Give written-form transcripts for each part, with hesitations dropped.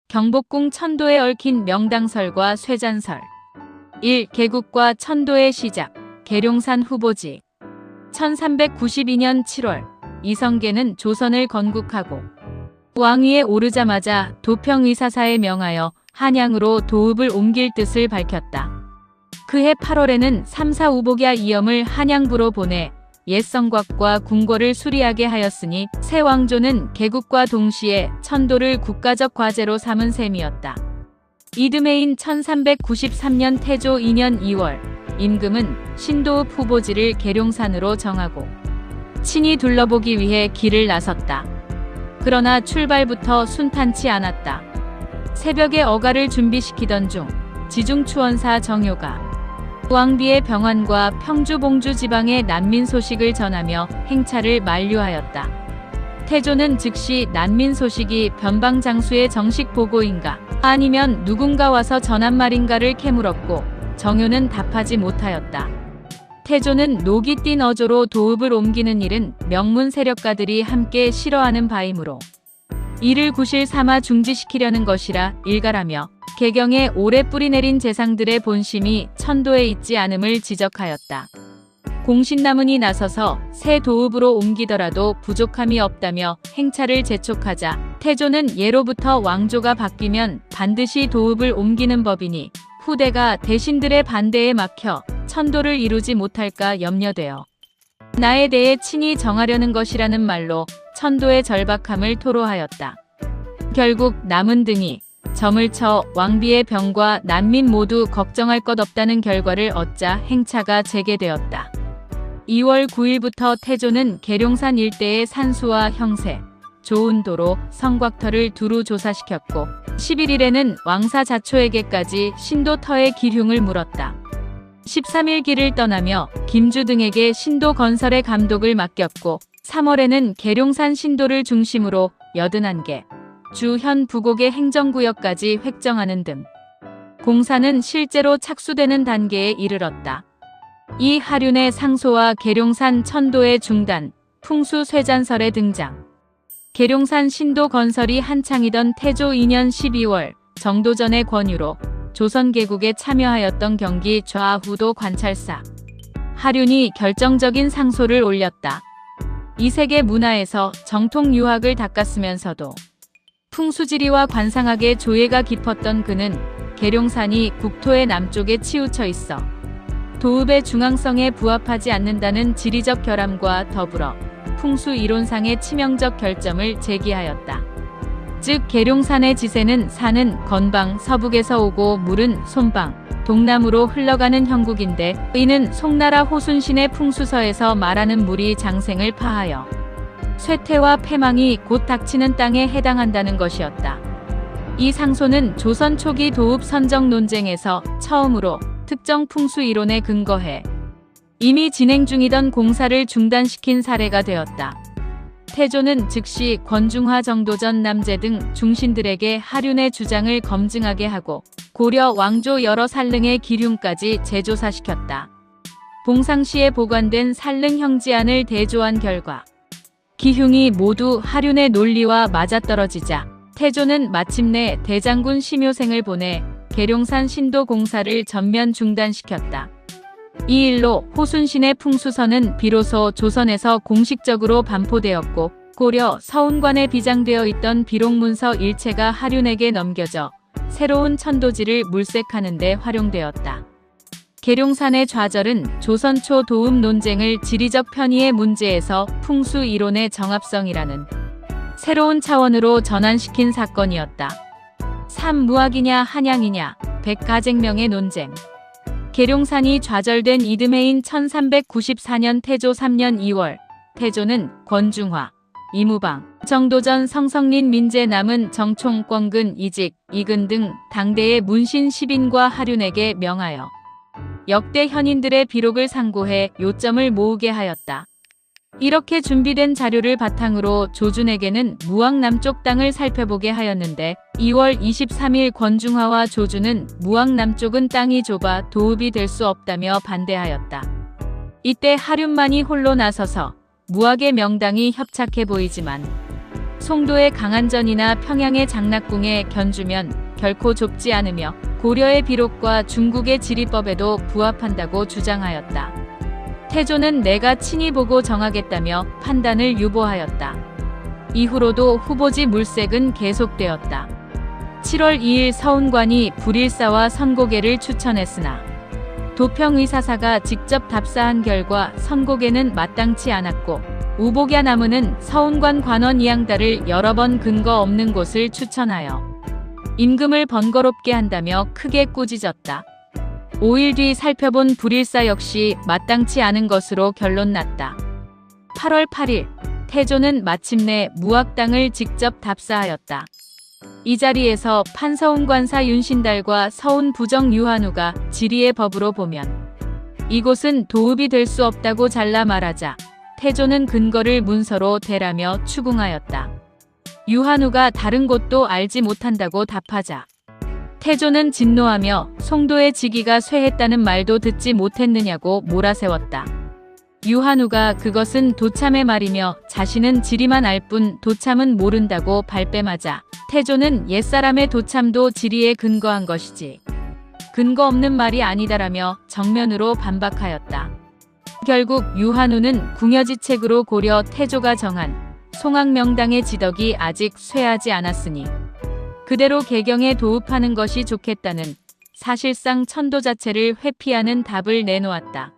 경복궁 천도에 얽힌 명당설과 쇠잔설. 1. 개국과 천도의 시작. 계룡산 후보지. 1392년 7월 이성계는 조선을 건국하고 왕위에 오르자마자 도평의사사에 명하여 한양으로 도읍을 옮길 뜻을 밝혔다. 그해 8월에는 삼사 우복야 이염을 한양부로 보내 옛 성곽과 궁궐을 수리하게 하였으니 새 왕조는 개국과 동시에 천도를 국가적 과제로 삼은 셈이었다. 이듬해인 1393년 태조 2년 2월 임금은 신도읍 후보지를 계룡산으로 정하고 친히 둘러보기 위해 길을 나섰다. 그러나 출발부터 순탄치 않았다. 새벽에 어가를 준비시키던 중 지중추원사 정효가 왕비의 병환과 평주 봉주 지방의 난민 소식을 전하며 행차를 만류하였다. 태조는 즉시 난민 소식이 변방장수의 정식 보고인가 아니면 누군가 와서 전한 말인가를 캐물었고 정효는 답하지 못하였다. 태조는 녹이 띤 어조로 도읍을 옮기는 일은 명문 세력가들이 함께 싫어하는 바이므로 이를 구실 삼아 중지시키려는 것이라 일갈하며 개경에 오래 뿌리내린 재상들의 본심이 천도에 있지 않음을 지적하였다. 공신나문이 나서서 새 도읍으로 옮기더라도 부족함이 없다며 행차를 재촉하자 태조는 예로부터 왕조가 바뀌면 반드시 도읍을 옮기는 법이니 후대가 대신들의 반대에 막혀 천도를 이루지 못할까 염려되어 나에 대해 친히 정하려는 것이라는 말로 천도의 절박함을 토로하였다. 결국 남은 등이 점을 쳐 왕비의 병과 난민 모두 걱정할 것 없다는 결과를 얻자 행차가 재개되었다. 2월 9일부터 태조는 계룡산 일대의 산수와 형세, 좋은 도로, 성곽터를 두루 조사시켰고 11일에는 왕사 자초에게까지 신도터의 기흉을 물었다. 13일 길을 떠나며 김주 등에게 신도 건설의 감독을 맡겼고 3월에는 계룡산 신도를 중심으로 81개, 주현 부곡의 행정구역까지 획정하는 등 공사는 실제로 착수되는 단계에 이르렀다. 이 하륜의 상소와 계룡산 천도의 중단, 풍수쇠잔설의 등장. 계룡산 신도 건설이 한창이던 태조 2년 12월 정도전의 권유로 조선개국에 참여하였던 경기 좌후도 관찰사 하륜이 결정적인 상소를 올렸다. 이 세계 문화에서 정통 유학을 닦았으면서도 풍수지리와 관상학에 조예가 깊었던 그는 계룡산이 국토의 남쪽에 치우쳐 있어 도읍의 중앙성에 부합하지 않는다는 지리적 결함과 더불어 풍수 이론상의 치명적 결점을 제기하였다. 즉 계룡산의 지세는 산은 건방 서북에서 오고 물은 손방 동남으로 흘러가는 형국인데 이는 송나라 호순신의 풍수서에서 말하는 물이 장생을 파하여 쇠퇴와 패망이 곧 닥치는 땅에 해당한다는 것이었다. 이 상소는 조선 초기 도읍 선정 논쟁에서 처음으로 특정 풍수 이론에 근거해 이미 진행 중이던 공사를 중단시킨 사례가 되었다. 태조는 즉시 권중화 정도전 남제 등 중신들에게 하륜의 주장을 검증하게 하고 고려 왕조 여러 산릉의 기륭까지 재조사시켰다. 봉상시에 보관된 산릉 형지안을 대조한 결과 기흉이 모두 하륜의 논리와 맞아떨어지자 태조는 마침내 대장군 심효생을 보내 계룡산 신도 공사를 전면 중단시켰다. 이 일로 호순신의 풍수서는 비로소 조선에서 공식적으로 반포되었고 고려 서운관에 비장되어 있던 비록문서 일체가 하륜에게 넘겨져 새로운 천도지를 물색하는 데 활용되었다. 계룡산의 좌절은 조선 초 도읍 논쟁을 지리적 편의의 문제에서 풍수 이론의 정합성이라는 새로운 차원으로 전환시킨 사건이었다. 3. 무학이냐 한양이냐 백가쟁명의 논쟁. 계룡산이 좌절된 이듬해인 1394년 태조 3년 2월 태조는 권중화, 이무방, 정도전 성성린 민재 남은 정총권근 이직, 이근 등 당대의 문신 10인과 하륜에게 명하여 역대 현인들의 비록을 상고해 요점을 모으게 하였다. 이렇게 준비된 자료를 바탕으로 조준에게는 무학 남쪽 땅을 살펴보게 하였는데 2월 23일 권중화와 조준은 무학 남쪽은 땅이 좁아 도읍이 될 수 없다며 반대하였다. 이때 하륜만이 홀로 나서서 무학의 명당이 협착해 보이지만 송도의 강안전이나 평양의 장락궁에 견주면 결코 좁지 않으며 고려의 비록과 중국의 지리법에도 부합한다고 주장하였다. 태조는 내가 친히 보고 정하겠다며 판단을 유보하였다. 이후로도 후보지 물색은 계속되었다. 7월 2일 서운관이 불일사와 선고개를 추천했으나 도평의사사가 직접 답사한 결과 선고개는 마땅치 않았고 우복야 나무는 서운관 관원 이양다를 여러 번 근거 없는 곳을 추천하여 임금을 번거롭게 한다며 크게 꾸짖었다. 5일 뒤 살펴본 불일사 역시 마땅치 않은 것으로 결론났다. 8월 8일 태조는 마침내 무학당을 직접 답사하였다. 이 자리에서 판서운관사 윤신달과 서운부정 유한우가 지리의 법으로 보면 이곳은 도읍이 될 수 없다고 잘라 말하자 태조는 근거를 문서로 대라며 추궁하였다. 유한우가 다른 곳도 알지 못한다고 답하자 태조는 진노하며 송도의 지기가 쇠했다는 말도 듣지 못했느냐고 몰아세웠다. 유한우가 그것은 도참의 말이며 자신은 지리만 알 뿐 도참은 모른다고 발뺌하자 태조는 옛사람의 도참도 지리에 근거한 것이지 근거 없는 말이 아니다라며 정면으로 반박하였다. 결국 유한우는 궁여지책으로 고려 태조가 정한 송악명당의 지덕이 아직 쇠하지 않았으니 그대로 개경에 도읍하는 것이 좋겠다는 사실상 천도 자체를 회피하는 답을 내놓았다.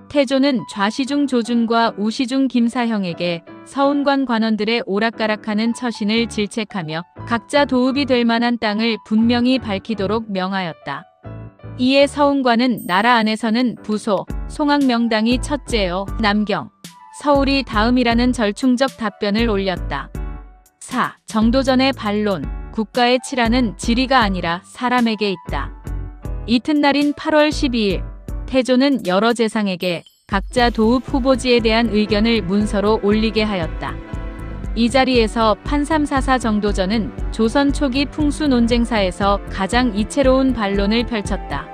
태조는 좌시중 조준과 우시중 김사형에게 서운관 관원들의 오락가락하는 처신을 질책하며 각자 도읍이 될 만한 땅을 분명히 밝히도록 명하였다. 이에 서운관은 나라 안에서는 부소, 송악명당이 첫째요, 남경, 서울이 다음이라는 절충적 답변을 올렸다. 4. 정도전의 반론, 국가의 치라는 지리가 아니라 사람에게 있다. 이튿날인 8월 12일 태조는 여러 재상에게 각자 도읍 후보지에 대한 의견을 문서로 올리게 하였다. 이 자리에서 판삼사사 정도전은 조선 초기 풍수 논쟁사에서 가장 이채로운 반론을 펼쳤다.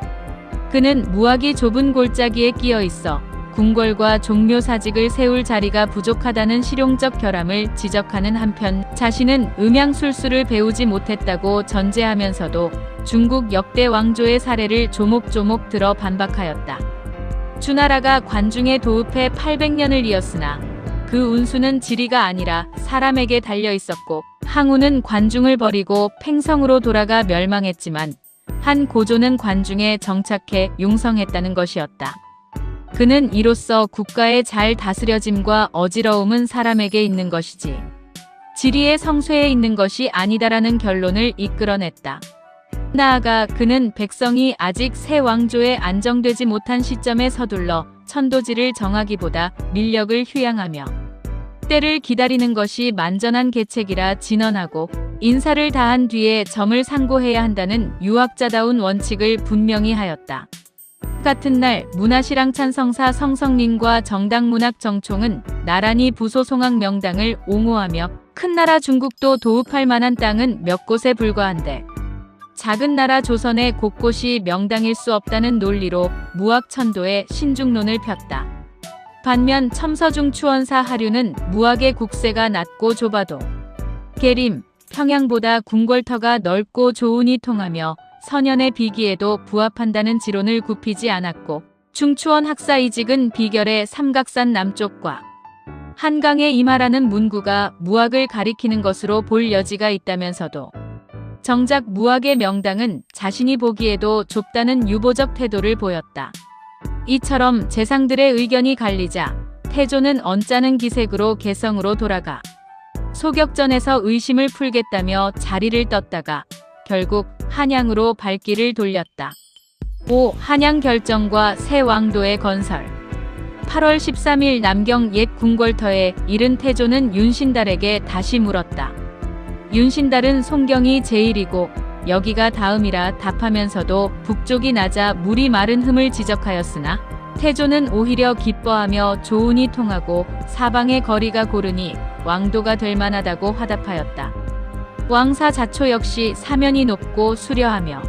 그는 무학이 좁은 골짜기에 끼어 있어 궁궐과 종묘사직을 세울 자리가 부족하다는 실용적 결함을 지적하는 한편 자신은 음양술수를 배우지 못했다고 전제하면서도 중국 역대 왕조의 사례를 조목조목 들어 반박하였다. 주나라가 관중에 도읍해 800년을 이었으나 그 운수는 지리가 아니라 사람에게 달려 있었고 항우는 관중을 버리고 팽성으로 돌아가 멸망했지만 한 고조는 관중에 정착해 융성했다는 것이었다. 그는 이로써 국가의 잘 다스려짐과 어지러움은 사람에게 있는 것이지 지리의 성쇠에 있는 것이 아니다라는 결론을 이끌어냈다. 나아가 그는 백성이 아직 새 왕조에 안정되지 못한 시점에 서둘러 천도지를 정하기보다 민력을 휴양하며 때를 기다리는 것이 만전한 계책이라 진언하고 인사를 다한 뒤에 점을 상고해야 한다는 유학자다운 원칙을 분명히 하였다. 같은 날 문화실황찬 성사 성성린과 정당문학 정총은 나란히 부소 송악명당을 옹호하며 큰 나라 중국도 도읍할 만한 땅은 몇 곳에 불과한데 작은 나라 조선의 곳곳이 명당일 수 없다는 논리로 무학천도의 신중론을 폈다. 반면 첨서중 추원사 하류는 무학의 국세가 낮고 좁아도 계림, 평양보다 궁궐터가 넓고 조운이 통하며 선연의 비기에도 부합한다는 지론을 굽히지 않았고 중추원 학사이직은 비결의 삼각산 남쪽과 한강에 임하라는 문구가 무학을 가리키는 것으로 볼 여지가 있다면서도 정작 무학의 명당은 자신이 보기에도 좁다는 유보적 태도를 보였다. 이처럼 재상들의 의견이 갈리자 태조는 언짢은 기색으로 개성으로 돌아가 소격전에서 의심을 풀겠다며 자리를 떴다가 결국 한양으로 발길을 돌렸다. 5. 한양 결정과 새 왕도의 건설. 8월 13일 남경 옛 궁궐터에 이른 태조는 윤신달에게 다시 물었다. 윤신달은 송경이 제일이고 여기가 다음이라 답하면서도 북쪽이 낮아 물이 마른 흠을 지적하였으나 태조는 오히려 기뻐하며 조운이 통하고 사방의 거리가 고르니 왕도가 될 만하다고 화답하였다. 왕사 자초 역시 사면이 높고 수려하며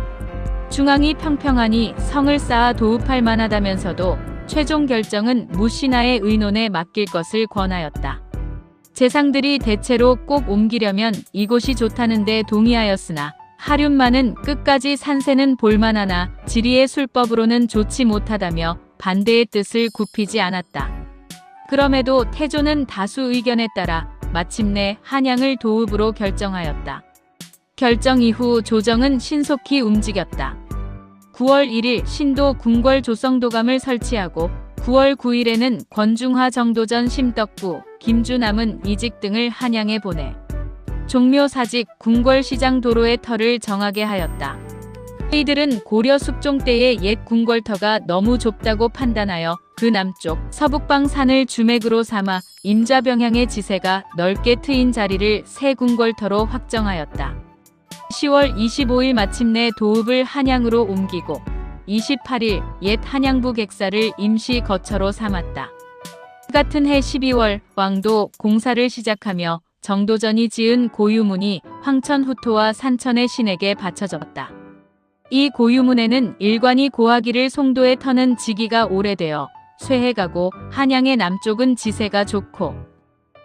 중앙이 평평하니 성을 쌓아 도읍할 만하다면서도 최종 결정은 무신하의 의논에 맡길 것을 권하였다. 재상들이 대체로 꼭 옮기려면 이곳이 좋다는데 동의하였으나 하륜만은 끝까지 산세는 볼만하나 지리의 술법으로는 좋지 못하다며 반대의 뜻을 굽히지 않았다. 그럼에도 태조는 다수 의견에 따라 마침내 한양을 도읍으로 결정하였다. 결정 이후 조정은 신속히 움직였다. 9월 1일 신도 궁궐 조성도감을 설치하고 9월 9일에는 권중화 정도전 심덕구, 김주남은 이직 등을 한양에 보내 종묘사직 궁궐시장 도로의 터를 정하게 하였다. 이들은 고려 숙종 때의 옛 궁궐터가 너무 좁다고 판단하여 그 남쪽 서북방 산을 주맥으로 삼아 임자병향의 지세가 넓게 트인 자리를 새 궁궐터로 확정하였다. 10월 25일 마침내 도읍을 한양으로 옮기고 28일 옛 한양부 객사를 임시 거처로 삼았다. 같은 해 12월 왕도 공사를 시작하며 정도전이 지은 고유문이 황천후토와 산천의 신에게 바쳐졌다. 이 고유문에는 일관이 고하기를 송도에 터는 지기가 오래되어 쇠해가고 한양의 남쪽은 지세가 좋고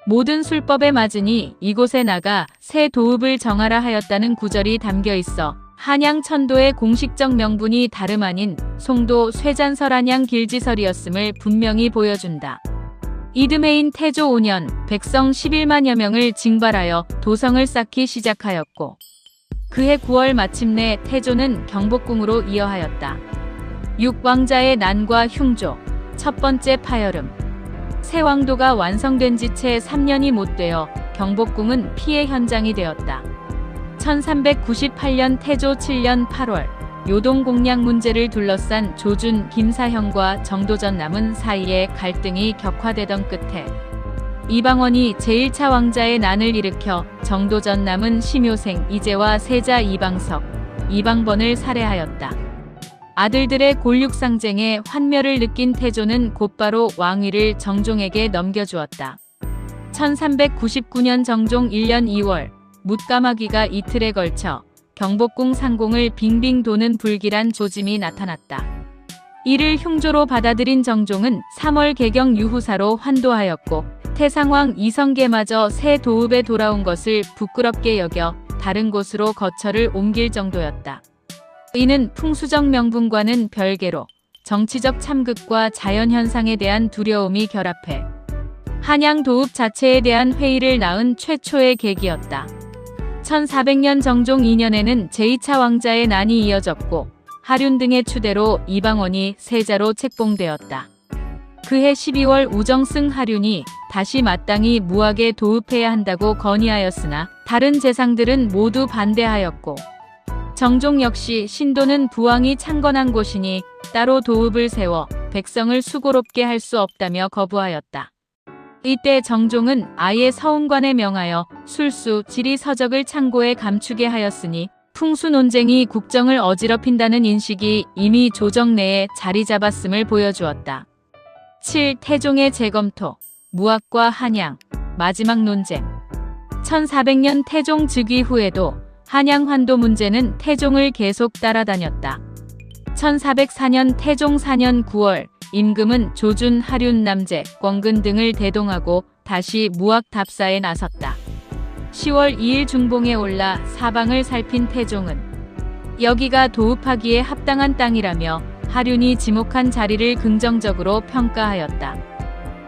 모든 술법에 맞으니 이곳에 나가 새 도읍을 정하라 하였다는 구절이 담겨 있어 한양 천도의 공식적 명분이 다름 아닌 송도 쇠잔설 한양 길지설이었음을 분명히 보여준다. 이듬해인 태조 5년 백성 11만여 명을 징발하여 도성을 쌓기 시작하였고 그해 9월 마침내 태조는 경복궁으로 이어하였다. 육왕자의 난과 흉조, 첫 번째 파열음. 새 왕도가 완성된 지 채 3년이 못 되어 경복궁은 피해 현장이 되었다. 1398년 태조 7년 8월 요동 공략 문제를 둘러싼 조준, 김사형과 정도전 남은 사이에 갈등이 격화되던 끝에 이방원이 제1차 왕자의 난을 일으켜 정도전 남은 심효생, 이재와 세자 이방석, 이방번을 살해하였다. 아들들의 골육상쟁에 환멸을 느낀 태조는 곧바로 왕위를 정종에게 넘겨주었다. 1399년 정종 1년 2월 뭇가마귀가 이틀에 걸쳐 경복궁 상공을 빙빙 도는 불길한 조짐이 나타났다. 이를 흉조로 받아들인 정종은 3월 개경 유후사로 환도하였고 태상왕 이성계마저 새 도읍에 돌아온 것을 부끄럽게 여겨 다른 곳으로 거처를 옮길 정도였다. 이는 풍수적 명분과는 별개로 정치적 참극과 자연현상에 대한 두려움이 결합해 한양 도읍 자체에 대한 회의를 낳은 최초의 계기였다. 1400년 정종 2년에는 제2차 왕자의 난이 이어졌고 하륜 등의 추대로 이방원이 세자로 책봉되었다. 그해 12월 우정승 하륜이 다시 마땅히 무학에 도읍해야 한다고 건의하였으나 다른 재상들은 모두 반대하였고 정종 역시 신도는 부왕이 창건한 곳이니 따로 도읍을 세워 백성을 수고롭게 할 수 없다며 거부하였다. 이때 정종은 아예 서운관에 명하여 술수, 지리 서적을 창고에 감추게 하였으니 풍수 논쟁이 국정을 어지럽힌다는 인식이 이미 조정 내에 자리 잡았음을 보여주었다. 7. 태종의 재검토, 무학과 한양, 마지막 논쟁. 1400년 태종 즉위 후에도 한양 환도 문제는 태종을 계속 따라다녔다. 1404년 태종 4년 9월 임금은 조준, 하륜, 남재, 권근 등을 대동하고 다시 무학 답사에 나섰다. 10월 2일 중봉에 올라 사방을 살핀 태종은 여기가 도읍하기에 합당한 땅이라며 하륜이 지목한 자리를 긍정적으로 평가하였다.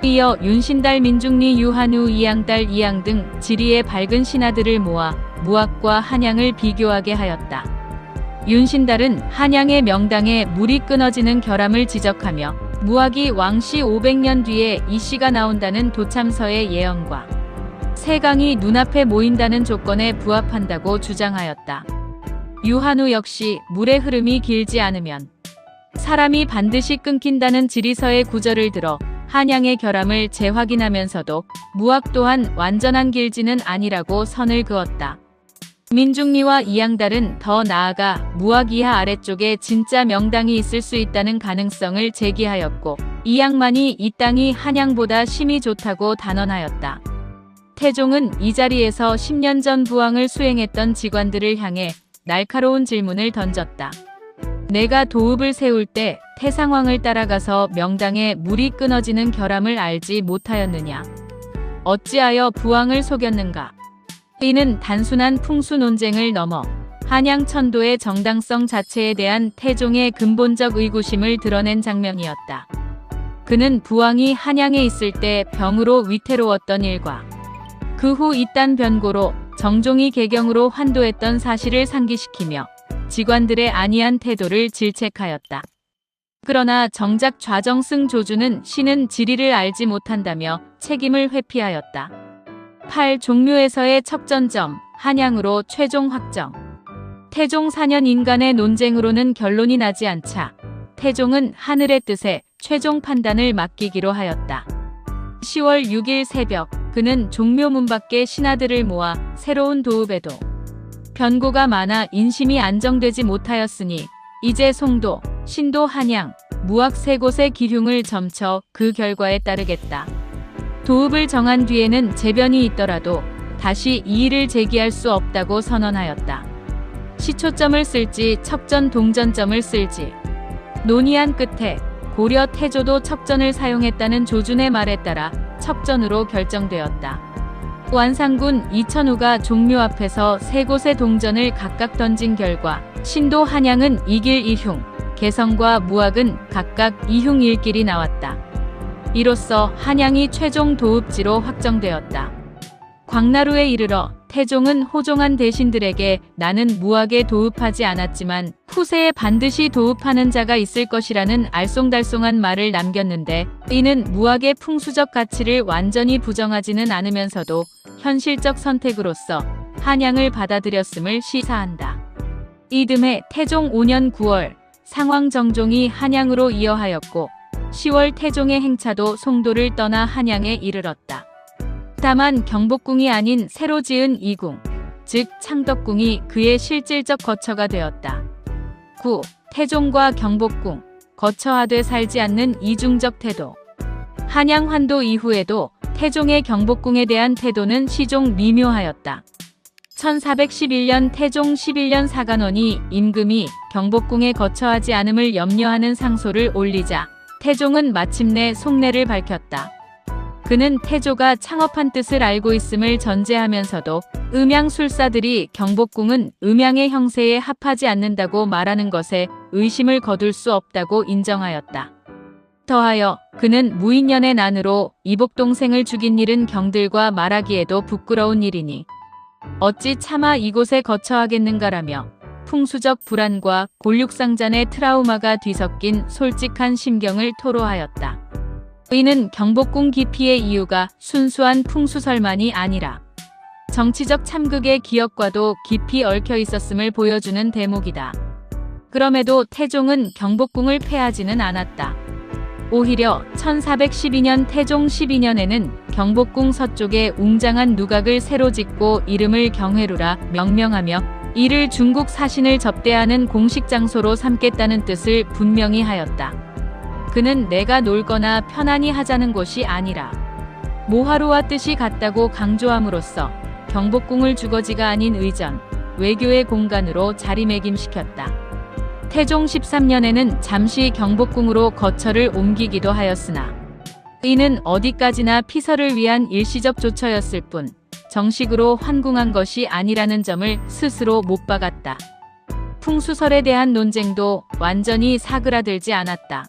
이어 윤신달, 민중리, 유한우, 이양달, 이양 등 지리의 밝은 신하들을 모아 무학과 한양을 비교하게 하였다. 윤신달은 한양의 명당에 물이 끊어지는 결함을 지적하며 무학이 왕씨 500년 뒤에 이씨가 나온다는 도참서의 예언과 세강이 눈앞에 모인다는 조건에 부합한다고 주장하였다. 유한우 역시 물의 흐름이 길지 않으면 사람이 반드시 끊긴다는 지리서의 구절을 들어 한양의 결함을 재확인하면서도 무학 또한 완전한 길지는 아니라고 선을 그었다. 민중리와 이양달은 더 나아가 무학 이하 아래쪽에 진짜 명당이 있을 수 있다는 가능성을 제기하였고 이양만이 이 땅이 한양보다 심히 좋다고 단언하였다. 태종은 이 자리에서 10년 전 부왕을 수행했던 직관들을 향해 날카로운 질문을 던졌다. 내가 도읍을 세울 때 태상왕을 따라가서 명당에 물이 끊어지는 결함을 알지 못하였느냐? 어찌하여 부왕을 속였는가? 이는 단순한 풍수 논쟁을 넘어 한양 천도의 정당성 자체에 대한 태종의 근본적 의구심을 드러낸 장면이었다. 그는 부왕이 한양에 있을 때 병으로 위태로웠던 일과 그 후 이딴 변고로 정종이 개경으로 환도했던 사실을 상기시키며 직관들의 안이한 태도를 질책하였다. 그러나 정작 좌정승 조주는 신은 지리를 알지 못한다며 책임을 회피하였다. 8. 종묘에서의 척전점, 한양으로 최종 확정. 태종 4년 인간의 논쟁으로는 결론이 나지 않자 태종은 하늘의 뜻에 최종 판단을 맡기기로 하였다. 10월 6일 새벽, 그는 종묘 문 밖에 신하들을 모아 새로운 도읍에도 변고가 많아 인심이 안정되지 못하였으니 이제 송도, 신도, 한양, 무학 세 곳의 기흉을 점쳐 그 결과에 따르겠다. 도읍을 정한 뒤에는 재변이 있더라도 다시 이의를 제기할 수 없다고 선언하였다. 시초점을 쓸지 척전 동전점을 쓸지 논의한 끝에 고려 태조도 척전을 사용했다는 조준의 말에 따라 척전으로 결정되었다. 완상군 이천우가 종묘 앞에서 세 곳의 동전을 각각 던진 결과 신도 한양은 이길 1흉, 개성과 무학은 각각 2흉 1길이 나왔다. 이로써 한양이 최종 도읍지로 확정되었다. 광나루에 이르러 태종은 호종한 대신들에게 나는 무학에 도읍하지 않았지만 후세에 반드시 도읍하는 자가 있을 것이라는 알쏭달쏭한 말을 남겼는데 이는 무학의 풍수적 가치를 완전히 부정하지는 않으면서도 현실적 선택으로서 한양을 받아들였음을 시사한다. 이듬해 태종 5년 9월 상황정종이 한양으로 이어하였고 10월 태종의 행차도 송도를 떠나 한양에 이르렀다. 다만 경복궁이 아닌 새로 지은 이궁, 즉 창덕궁이 그의 실질적 거처가 되었다. 9. 태종과 경복궁, 거처하되 살지 않는 이중적 태도. 한양 환도 이후에도 태종의 경복궁에 대한 태도는 시종 미묘하였다. 1411년 태종 11년 사간원이 임금이 경복궁에 거처하지 않음을 염려하는 상소를 올리자 태종은 마침내 속내를 밝혔다. 그는 태조가 창업한 뜻을 알고 있음을 전제하면서도 음양술사들이 경복궁은 음양의 형세에 합하지 않는다고 말하는 것에 의심을 거둘 수 없다고 인정하였다. 더하여 그는 무인년의 난으로 이복동생을 죽인 일은 경들과 말하기에도 부끄러운 일이니 어찌 차마 이곳에 거처하겠는가라며 풍수적 불안과 골육상잔의 트라우마가 뒤섞인 솔직한 심경을 토로하였다. 이는 경복궁 기피의 이유가 순수한 풍수설만이 아니라 정치적 참극의 기억과도 깊이 얽혀 있었음을 보여주는 대목이다. 그럼에도 태종은 경복궁을 폐하지는 않았다. 오히려 1412년 태종 12년에는 경복궁 서쪽에 웅장한 누각을 새로 짓고 이름을 경회루라 명명하며 이를 중국 사신을 접대하는 공식 장소로 삼겠다는 뜻을 분명히 하였다. 그는 내가 놀거나 편안히 하자는 곳이 아니라 모하루와 뜻이 같다고 강조함으로써 경복궁을 주거지가 아닌 의전, 외교의 공간으로 자리매김시켰다. 태종 13년에는 잠시 경복궁으로 거처를 옮기기도 하였으나 이는 어디까지나 피서를 위한 일시적 조처였을 뿐 정식으로 환궁한 것이 아니라는 점을 스스로 못 박았다. 풍수설에 대한 논쟁도 완전히 사그라들지 않았다.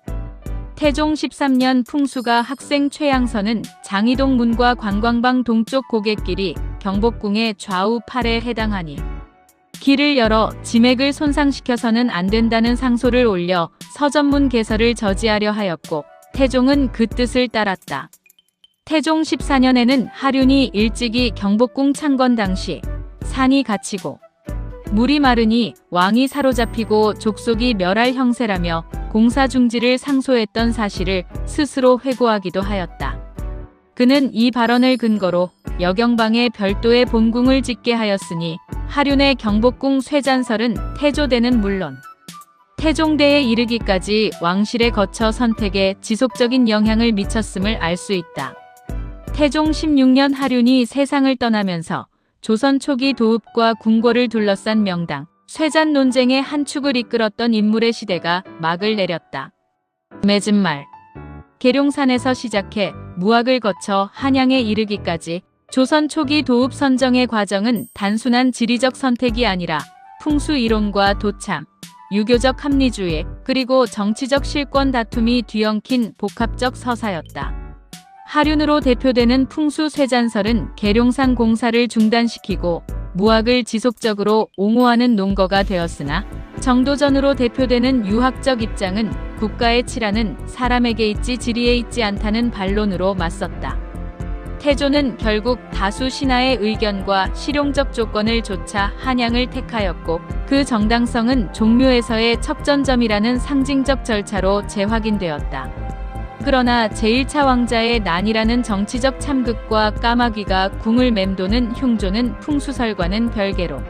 태종 13년 풍수가 학생 최양선은 장이동 문과 관광방 동쪽 고갯길이 경복궁의 좌우 팔에 해당하니 길을 열어 지맥을 손상시켜서는 안 된다는 상소를 올려 서전문 개설을 저지하려 하였고 태종은 그 뜻을 따랐다. 태종 14년에는 하륜이 일찍이 경복궁 창건 당시 산이 갇히고 물이 마르니 왕이 사로잡히고 족속이 멸할 형세라며 공사 중지를 상소했던 사실을 스스로 회고하기도 하였다. 그는 이 발언을 근거로 여경방에 별도의 본궁을 짓게 하였으니 하륜의 경복궁 쇠잔설은 태조대는 물론 태종대에 이르기까지 왕실의 거처 선택에 지속적인 영향을 미쳤음을 알 수 있다. 태종 16년 하륜이 세상을 떠나면서 조선 초기 도읍과 궁궐을 둘러싼 명당, 쇠잔 논쟁의 한 축을 이끌었던 인물의 시대가 막을 내렸다. 맺은 말. 계룡산에서 시작해 무학을 거쳐 한양에 이르기까지 조선 초기 도읍 선정의 과정은 단순한 지리적 선택이 아니라 풍수 이론과 도참, 유교적 합리주의, 그리고 정치적 실권 다툼이 뒤엉킨 복합적 서사였다. 하륜으로 대표되는 풍수쇠잔설은 계룡산 공사를 중단시키고 무학을 지속적으로 옹호하는 논거가 되었으나, 정도전으로 대표되는 유학적 입장은 국가의 치라는 사람에게 있지 지리에 있지 않다는 반론으로 맞섰다. 태조는 결국 다수 신하의 의견과 실용적 조건을 조차 한양을 택하였고, 그 정당성은 종묘에서의 척전점이라는 상징적 절차로 재확인되었다. 그러나 제1차 왕자의 난이라는 정치적 참극과 까마귀가 궁을 맴도는 흉조는 풍수설과는 별개로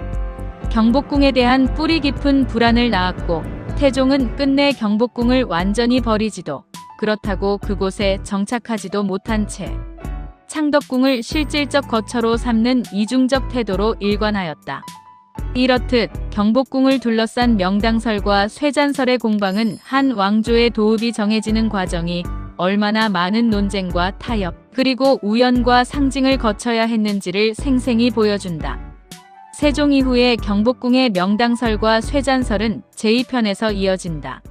경복궁에 대한 뿌리 깊은 불안을 낳았고, 태종은 끝내 경복궁을 완전히 버리지도, 그렇다고 그곳에 정착하지도 못한 채 창덕궁을 실질적 거처로 삼는 이중적 태도로 일관하였다. 이렇듯 경복궁을 둘러싼 명당설과 쇠잔설의 공방은 한 왕조의 도읍이 정해지는 과정이 얼마나 많은 논쟁과 타협, 그리고 우연과 상징을 거쳐야 했는지를 생생히 보여준다. 세종 이후의 경복궁의 명당설과 쇠잔설은 제2편에서 이어진다.